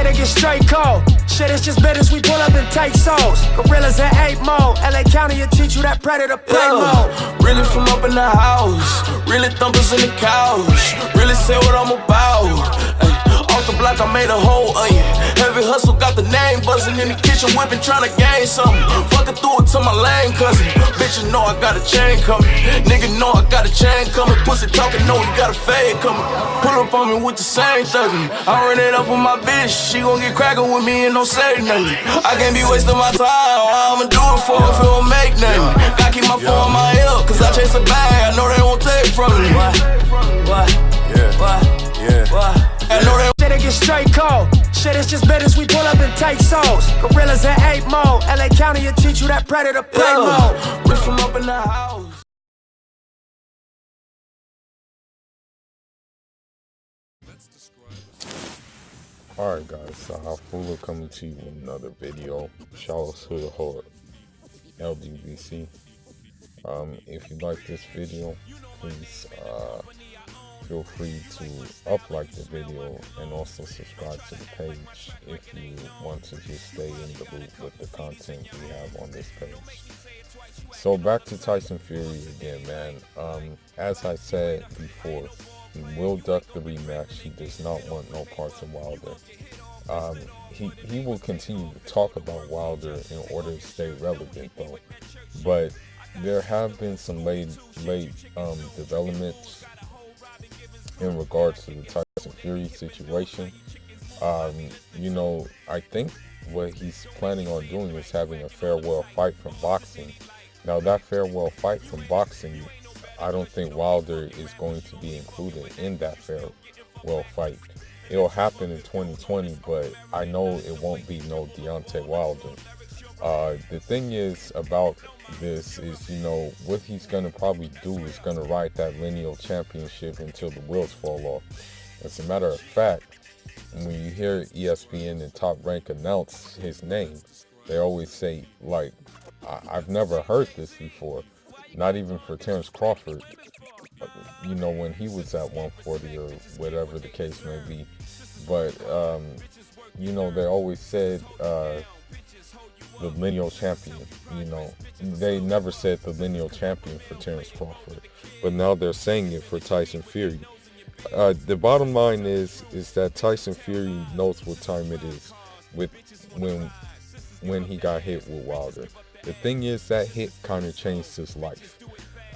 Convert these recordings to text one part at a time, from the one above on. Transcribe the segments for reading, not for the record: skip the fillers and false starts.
Shit'll get straight cold. Shit is just business, we pull up in tight souls. Gorillas in 8 mode. LA County will teach you that predator play mode. Really from up in the house, really thumpers in the couch, really say what I'm about. Ay, off the block, I made a whole onion. Heavy hustle, got the name buzzing in the kitchen, whipping, trying to gain something. Fucking through it to my lame cousin. Bitch, you know I got a chain coming. Nigga know I got a chain coming. Pussy talking, know he got a fade coming. Pull up on me with the same thuggin'. I run it up with my bitch, she gon' get crackin' with me and don't say nothing. I can't be wasting my time, I'ma do it for if it don't make nothing. Gotta keep my phone on my hip, cause I chase a bag, I know they won't take from me. What? I know they Shit'll get straight cold. Shit is just business, we pull up in tight souls. Gorillas in 8 mode. LA County will teach you that predator play mode. Rip from up in the house. Alright guys, so Fuller coming to you with another video. Shout out to the whole LGBT. If you like this video, please feel free to like the video and also subscribe to the page if you want to just stay in the loop with the content we have on this page. So back to Tyson Fury again, man. As I said before, he will duck the rematch. He does not want no parts of Wilder. He will continue to talk about Wilder in order to stay relevant though. But there have been some late developments in regards to the Tyson Fury situation. You know, I think what he's planning on doing is having a farewell fight from boxing. Now that farewell fight from boxing, I don't think Wilder is going to be included in that farewell fight. It'll happen in 2020, but I know it won't be no Deontay Wilder. The thing is about this is, you know, what he's gonna probably do is gonna ride that lineal championship until the wheels fall off. As a matter of fact, when you hear ESPN and Top Rank announce his name, they always say, like, I've never heard this before, not even for Terrence Crawford, you know, when he was at 140 or whatever the case may be. But you know, they always said the lineal champion, you know. They never said the lineal champion for Terrence Crawford, but now they're saying it for Tyson Fury. The bottom line is that Tyson Fury knows what time it is with when he got hit with Wilder. The thing is, that hit kind of changed his life.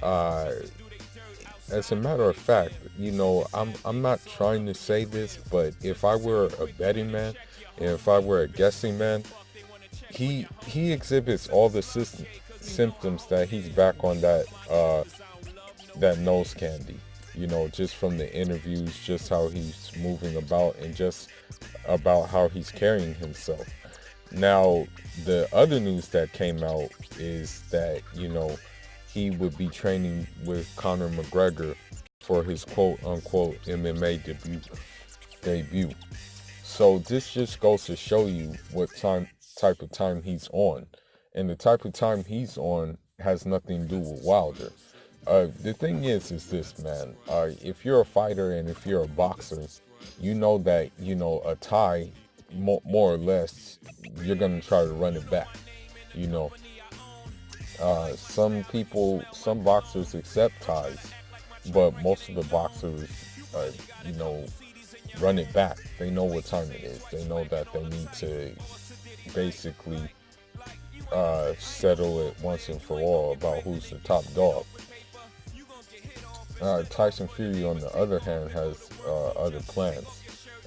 As a matter of fact, you know, I'm not trying to say this, but if I were a betting man and if I were a guessing man, he exhibits all the symptoms that he's back on that nose candy. You know, just from the interviews, just how he's moving about, and just about how he's carrying himself. Now, the other news that came out is that, you know, he would be training with Connor McGregor for his quote-unquote MMA debut. So this just goes to show you what type of time he's on. And the type of time he's on has nothing to do with Wilder. The thing is this, man. If you're a fighter and if you're a boxer, you know that, you know, a tie, more or less, you're going to try to run it back, you know. Some boxers accept ties, but most of the boxers, you know, run it back. They know what time it is. They know that they need to basically settle it once and for all about who's the top dog. Tyson Fury, on the other hand, has other plans,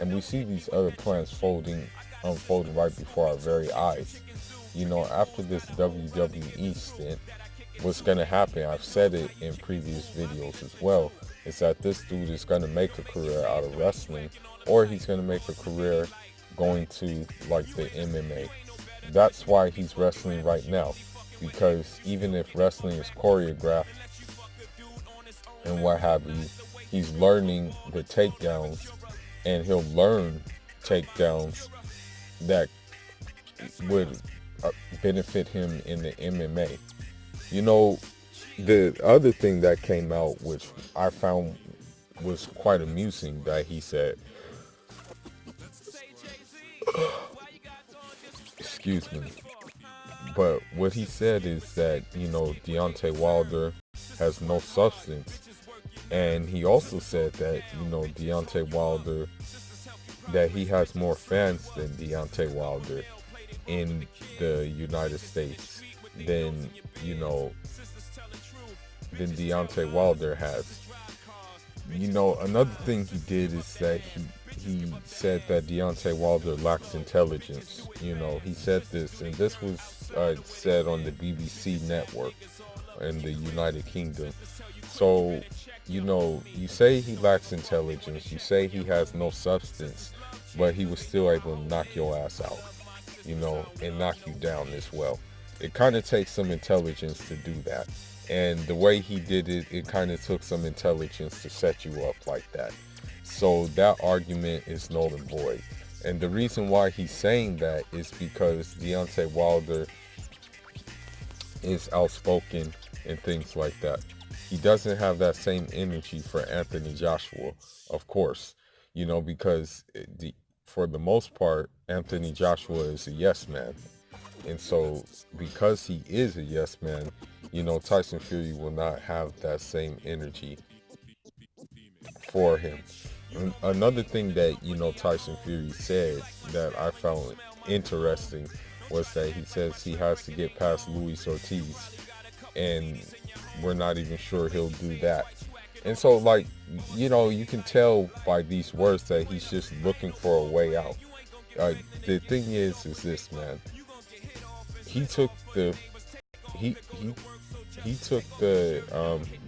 and we see these other plans unfolding right before our very eyes. You know, after this WWE stint, what's going to happen, I've said it in previous videos as well, is that this dude is going to make a career out of wrestling, or he's going to make a career going to, like, the MMA. That's why he's wrestling right now, because even if wrestling is choreographed and what have you, he's learning the takedowns, and he'll learn takedowns that would benefit him in the MMA. You know, the other thing that came out, which I found was quite amusing, that he said, excuse me. But what he said is that, Deontay Wilder has no substance. And he also said that, Deontay Wilder, that he has more fans than Deontay Wilder in the United States than, than Deontay Wilder has. Another thing he did is that he said that Deontay Wilder lacks intelligence. He said this, and this was said on the BBC network in the United Kingdom. So, you say he lacks intelligence, you say he has no substance, but he was still able to knock your ass out, and knock you down as well. It kind of takes some intelligence to do that. And the way he did it, it kind of took some intelligence to set you up like that. So that argument is null and void. And the reason why he's saying that is because Deontay Wilder is outspoken and things like that. He doesn't have that same energy for Anthony Joshua, of course, because for the most part, Anthony Joshua is a yes man. And so because he is a yes man, Tyson Fury will not have that same energy for him. Another thing that, Tyson Fury said that I found interesting was that he says he has to get past Luis Ortiz, and we're not even sure he'll do that. And so, you can tell by these words that he's just looking for a way out. The thing is this, man. He took the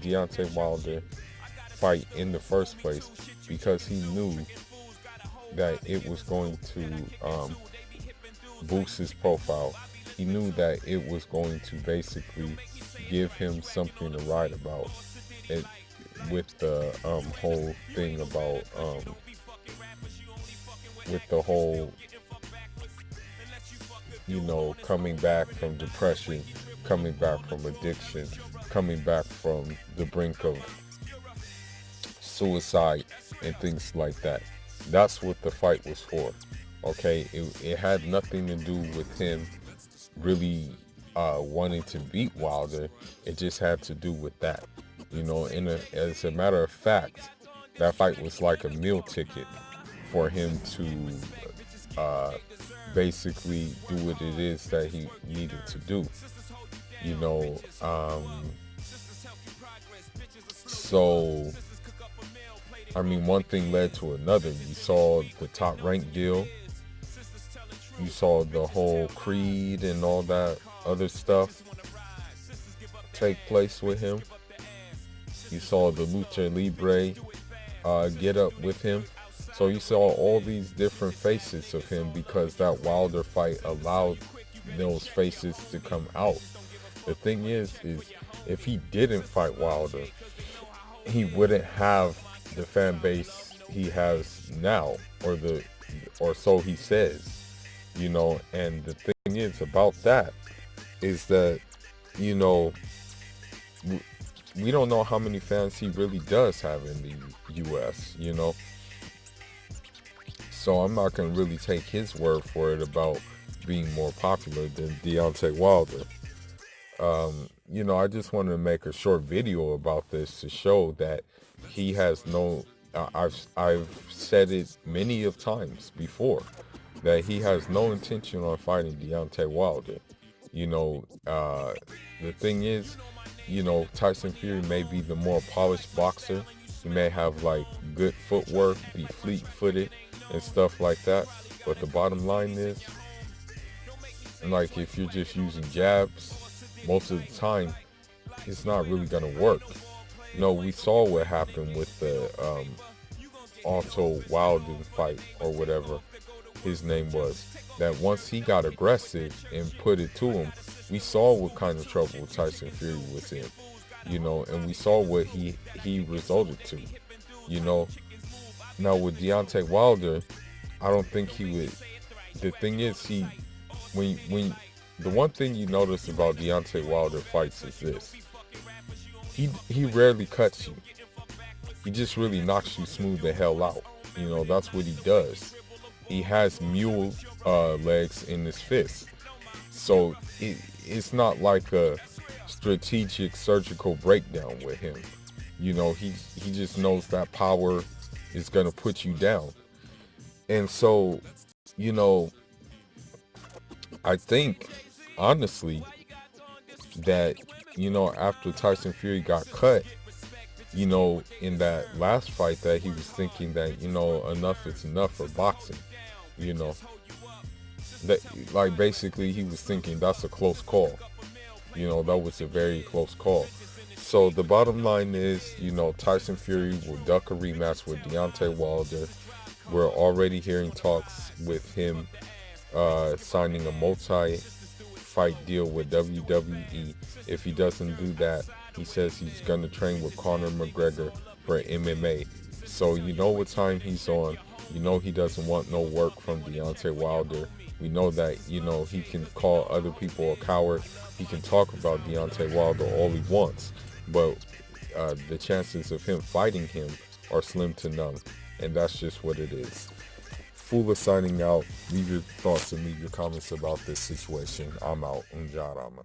Deontay Wilder fight in the first place because he knew that it was going to boost his profile. He knew that it was going to basically give him something to write about. It with the whole thing about with the whole coming back from depression, coming back from addiction, coming back from the brink of suicide and things like that. That's what the fight was for. Okay, it had nothing to do with him really wanting to beat Wilder. It just had to do with that. As a matter of fact, that fight was like a meal ticket for him to basically do what it is that he needed to do. So one thing led to another. You saw the Top Rank deal. You saw the whole Creed and all that other stuff take place with him. You saw the Lucha Libre get up with him. So you saw all these different faces of him because that Wilder fight allowed those faces to come out. The thing is if he didn't fight Wilder, he wouldn't have the fan base he has now, or so he says. And the thing is about that is that, we don't know how many fans he really does have in the US, So I'm not going to really take his word for it about being more popular than Deontay Wilder. I just wanted to make a short video about this to show that he has no, I've said it many of times before, that he has no intention on fighting Deontay Wilder. The thing is, Tyson Fury may be the more polished boxer. He may have good footwork, be fleet-footed and stuff like that. But the bottom line is, if you're just using jabs, most of the time, it's not really gonna work. We saw what happened with the Otto Wilder fight, or whatever his name was. That once he got aggressive and put it to him, we saw what kind of trouble Tyson Fury was in, and we saw what he resulted to, Now with Deontay Wilder, I don't think he would. The thing is, when the one thing you notice about Deontay Wilder fights is this: he rarely cuts you. He just really knocks you smooth the hell out. That's what he does. He has mule legs in his fist. So it's not like a strategic surgical breakdown with him. You know, he just knows that power is going to put you down. And so, you know, I think, honestly, that, you know, after Tyson Fury got cut, you know, in that last fight, that he was thinking that, you know, enough is enough for boxing, you know. That, like, basically he was thinking that's a close call. You know, that was a very close call. So the bottom line is, you know, Tyson Fury will duck a rematch with Deontay Wilder. We're already hearing talks with him signing a multi-fight deal with WWE. If he doesn't do that, he says he's going to train with Connor McGregor for MMA. So you know what time he's on. You know he doesn't want no work from Deontay Wilder. We know that, you know, he can call other people a coward. He can talk about Deontay Wilder all he wants. But the chances of him fighting him are slim to none. And that's just what it is. Fula signing out. Leave your thoughts and leave your comments about this situation. I'm out. Unjarama.